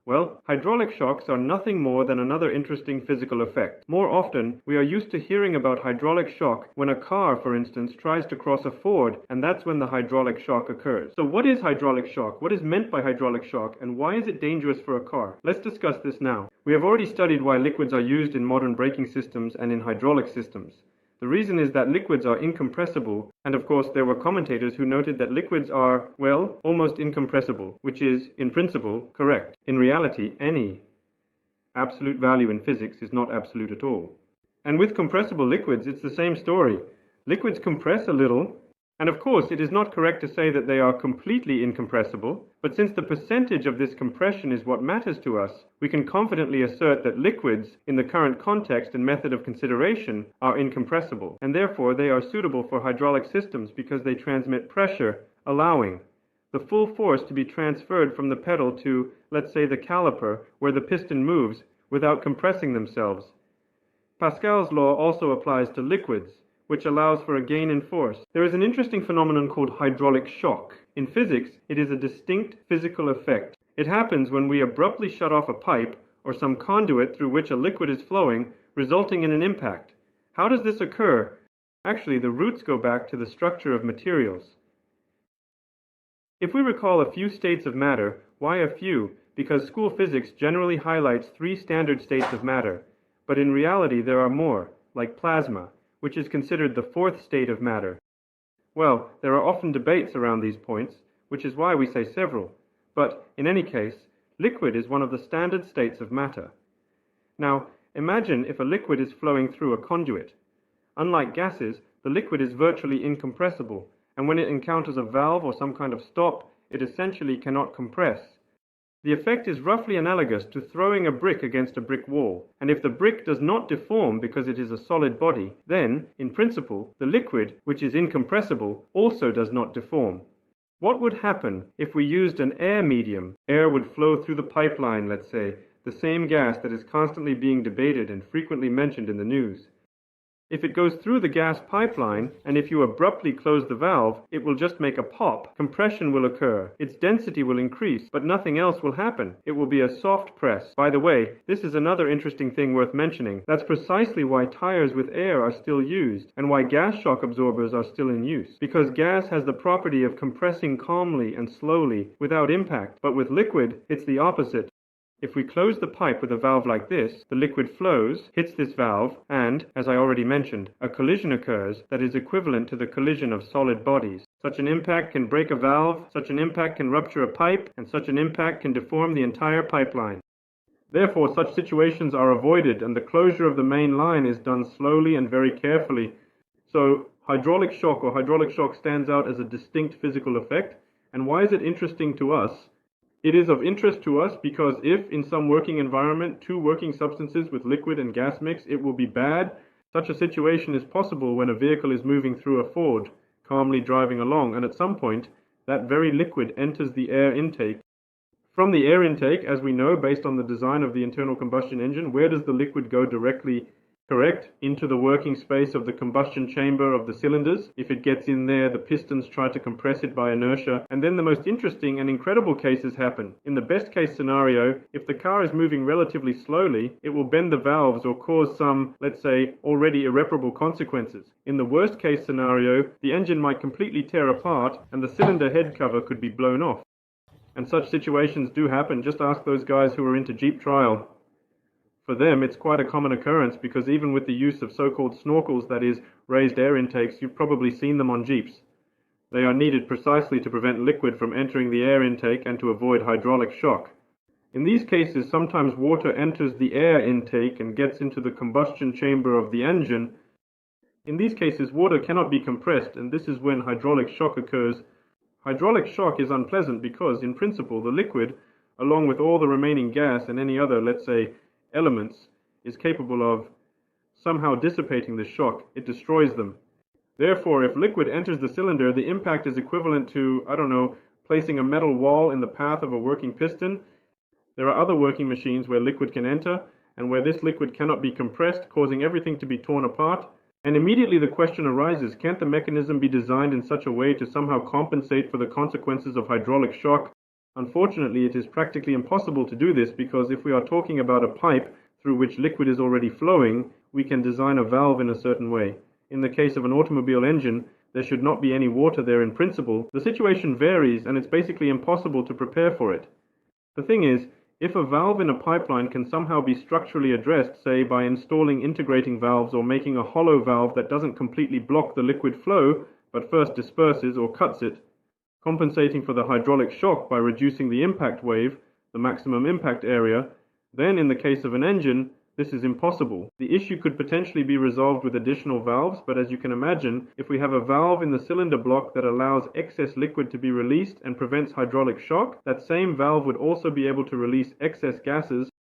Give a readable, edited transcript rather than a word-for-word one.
Well, hydraulic shocks are nothing more than another interesting physical effect. More often, we are used to hearing about hydraulic shock when a car, for instance, tries to cross a ford, and that's when the hydraulic shock occurs. So what is hydraulic shock? What is meant by hydraulic shock, and why is it dangerous for a car? Let's discuss this now. We have already studied why liquids are used in modern braking systems and in hydraulic systems. The reason is that liquids are incompressible, and of course there were commentators who noted that liquids are, well, almost incompressible, which is, in principle, correct. In reality, any absolute value in physics is not absolute at all. And with compressible liquids, it's the same story. Liquids compress a little, and of course it is not correct to say that they are completely incompressible, but since the percentage of this compression is what matters to us, we can confidently assert that liquids, in the current context and method of consideration, are incompressible, and therefore they are suitable for hydraulic systems because they transmit pressure, allowing the full force to be transferred from the pedal to, let's say, the caliper, where the piston moves, without compressing themselves. Pascal's law also applies to liquids, which allows for a gain in force. There is an interesting phenomenon called hydraulic shock. In physics, it is a distinct physical effect. It happens when we abruptly shut off a pipe or some conduit through which a liquid is flowing, resulting in an impact. How does this occur? Actually, the roots go back to the structure of materials. If we recall a few states of matter, why a few? Because school physics generally highlights 3 standard states of matter, but in reality there are more, like plasma, which is considered the 4th state of matter. Well, there are often debates around these points, which is why we say several, but in any case, liquid is one of the standard states of matter. Now, imagine if a liquid is flowing through a conduit. Unlike gases, the liquid is virtually incompressible, and when it encounters a valve or some kind of stop, it essentially cannot compress. The effect is roughly analogous to throwing a brick against a brick wall, and if the brick does not deform because it is a solid body, then, in principle, the liquid, which is incompressible, also does not deform. What would happen if we used an air medium? Air would flow through the pipeline, let's say, the same gas that is constantly being debated and frequently mentioned in the news. If it goes through the gas pipeline, and if you abruptly close the valve, it will just make a pop. Compression will occur. Its density will increase, but nothing else will happen. It will be a soft press. By the way, this is another interesting thing worth mentioning. That's precisely why tires with air are still used, and why gas shock absorbers are still in use. Because gas has the property of compressing calmly and slowly, without impact, but with liquid, it's the opposite. If we close the pipe with a valve like this, the liquid flows, hits this valve, and, as I already mentioned, a collision occurs that is equivalent to the collision of solid bodies. Such an impact can break a valve, such an impact can rupture a pipe, and such an impact can deform the entire pipeline. Therefore, such situations are avoided, and the closure of the main line is done slowly and very carefully. So, hydraulic shock or hydraulic shock stands out as a distinct physical effect. And why is it interesting to us? It is of interest to us because if, in some working environment, 2 working substances with liquid and gas mix, it will be bad. Such a situation is possible when a vehicle is moving through a ford, calmly driving along, and at some point, that very liquid enters the air intake. From the air intake, as we know, based on the design of the internal combustion engine, where does the liquid go directly? Correct, into the working space of the combustion chamber of the cylinders. If it gets in there, the pistons try to compress it by inertia, and then the most interesting and incredible cases happen. In the best case scenario, if the car is moving relatively slowly, it will bend the valves or cause some, let's say, already irreparable consequences. In the worst case scenario, the engine might completely tear apart and the cylinder head cover could be blown off. And such situations do happen. Just ask those guys who are into Jeep trial. For them, it's quite a common occurrence because even with the use of so-called snorkels, that is, raised air intakes, you've probably seen them on Jeeps. They are needed precisely to prevent liquid from entering the air intake and to avoid hydraulic shock. In these cases, sometimes water enters the air intake and gets into the combustion chamber of the engine. In these cases, water cannot be compressed, and this is when hydraulic shock occurs. Hydraulic shock is unpleasant because, in principle, the liquid, along with all the remaining gas and any other, let's say, elements, is capable of somehow dissipating the shock. It destroys them. Therefore, if liquid enters the cylinder, the impact is equivalent to, placing a metal wall in the path of a working piston. There are other working machines where liquid can enter, and where this liquid cannot be compressed, causing everything to be torn apart. And immediately the question arises, can't the mechanism be designed in such a way to somehow compensate for the consequences of hydraulic shock? Unfortunately, it is practically impossible to do this because if we are talking about a pipe through which liquid is already flowing, we can design a valve in a certain way. In the case of an automobile engine, there should not be any water there in principle. The situation varies, and it's basically impossible to prepare for it. The thing is, if a valve in a pipeline can somehow be structurally addressed, say by installing integrating valves or making a hollow valve that doesn't completely block the liquid flow, but first disperses or cuts it, compensating for the hydraulic shock by reducing the impact wave, the maximum impact area, then in the case of an engine, this is impossible. The issue could potentially be resolved with additional valves, but as you can imagine, if we have a valve in the cylinder block that allows excess liquid to be released and prevents hydraulic shock, that same valve would also be able to release excess gases